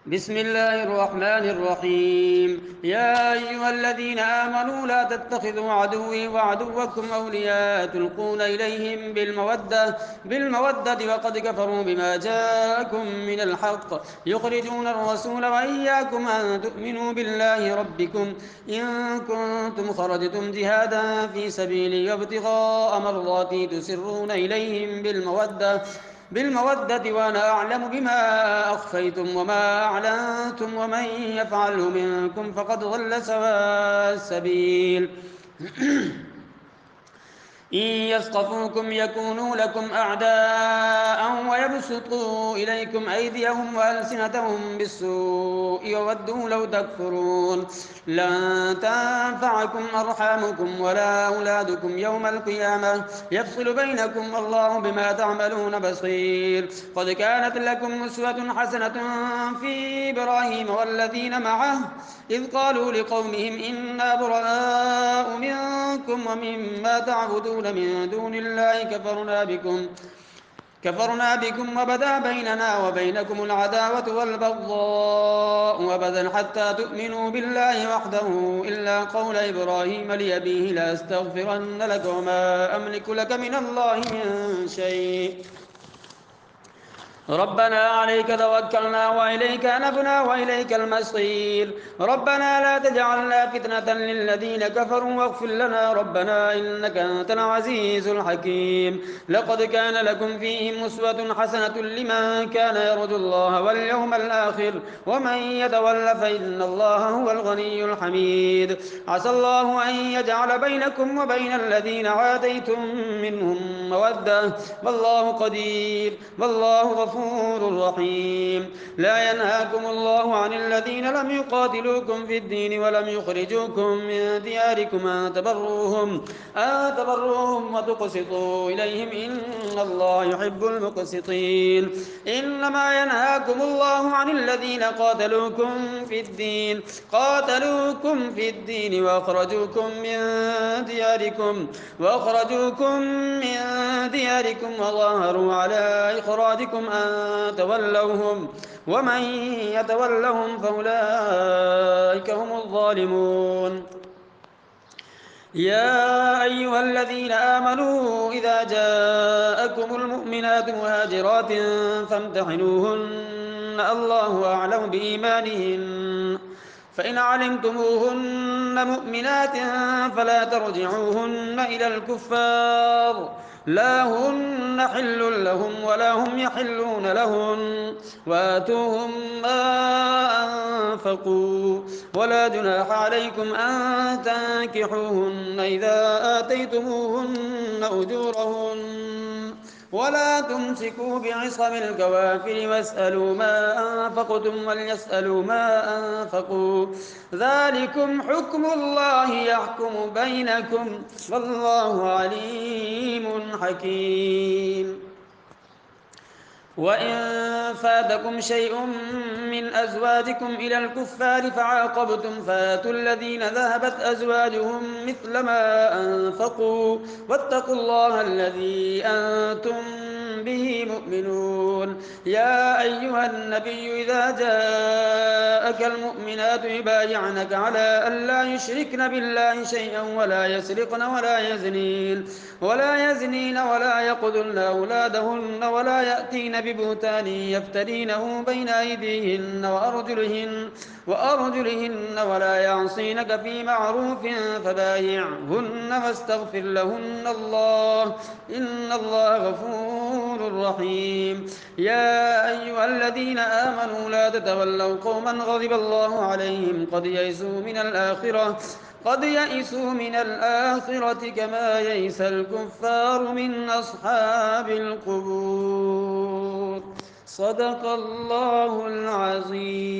بسم الله الرحمن الرحيم. يا أيها الذين آمنوا لا تتخذوا عدوي وعدوكم أولياء تلقون إليهم بالمودة وقد كفروا بما جاءكم من الحق يخرجون الرسول وإياكم أن تؤمنوا بالله ربكم إن كنتم خرجتم جهادا في سبيلي وابتغاء مرضاتي تسرون إليهم بالمودة وأنا أعلم بما أخفيتم وما أعلنتم ومن يفعله منكم فقد ضل سواء السبيل. إن يثقفوكم يكونوا لكم أعداء ويبسطوا إليكم أيديهم وألسنتهم بالسوء وودوا لو تكفرون. لن تنفعكم أرحامكم ولا أولادكم يوم القيامة يفصل بينكم والله بما تعملون بصير. قد كانت لكم أسوة حسنة في إبراهيم والذين معه إذ قالوا لقومهم إنا براء منكم ومما تعبدون من دون الله كفرنا بكم وبدا بيننا وبينكم العداوة والبغضاء أبدا حتى تؤمنوا بالله وحده إلا قول إبراهيم لأبيه لأستغفرن لك وما أملك لك من الله من شيء ربنا عليك توكلنا وإليك أنبنا وإليك المصير. ربنا لا تجعلنا فتنة للذين كفروا واغفر لنا ربنا إنك أنت العزيز الحكيم. لقد كان لكم فيهم أسوة حسنة لمن كان يرجو الله واليوم الآخر ومن يتول فإن الله هو الغني الحميد. عسى الله أن يجعل بينكم وبين الذين عاديتم منهم مودة والله قدير والله غفور رحيم. لا ينهاكم الله عن الذين لم يقاتلوكم في الدين ولم يخرجوكم من دياركم أن تبروهم وتقسطوا إليهم إن الله يحب المقسطين. إنما ينهاكم الله عن الذين قاتلوكم في الدين وأخرجوكم من دياركم وظاهروا على إخراجكم أن تولوهم ومن يتولهم فأولئك هم الظالمون. يا أيها الذين آمنوا إذا جاءكم المؤمنات مهاجرات فامتحنوهن الله أعلم بإيمانهن فإن علمتموهن مؤمنات فلا ترجعوهن إلى الكفار لا هن حل لهم ولا هم يحلون لهن وآتوهم ما أنفقوا ولا جناح عليكم أن تنكحوهن إذا آتيتموهن أجورهن ولا تمسكوا بعصم الكوافر واسألوا ما أنفقتم وليسألوا ما أنفقوا ذلكم حكم الله يحكم بينكم والله عليم حكيم. وإن فاتكم شيء من أزواجكم إلى الكفار فعاقبتم فآتوا الذين ذهبت أزواجهم مثل ما أنفقوا واتقوا الله الذي أنتم به مؤمنون. يا أيها النبي إذا جاءك المؤمنات يبايعنك على أن لا يشركن بالله شيئا ولا يسرقن ولا يزنين ولا يقتلن أولادهن ولا يأتين ببهتان يفترينه بين أيديهن وأرجلهن ولا يعصينك في معروف فبايعهن واستغفر لهن الله إن الله غفور رحيم. يا أيها الذين آمنوا لا تتولوا قوما غضب الله عليهم قد يئسوا من الآخرة كما يئس الكفار من أصحاب القبور. صدق الله العظيم.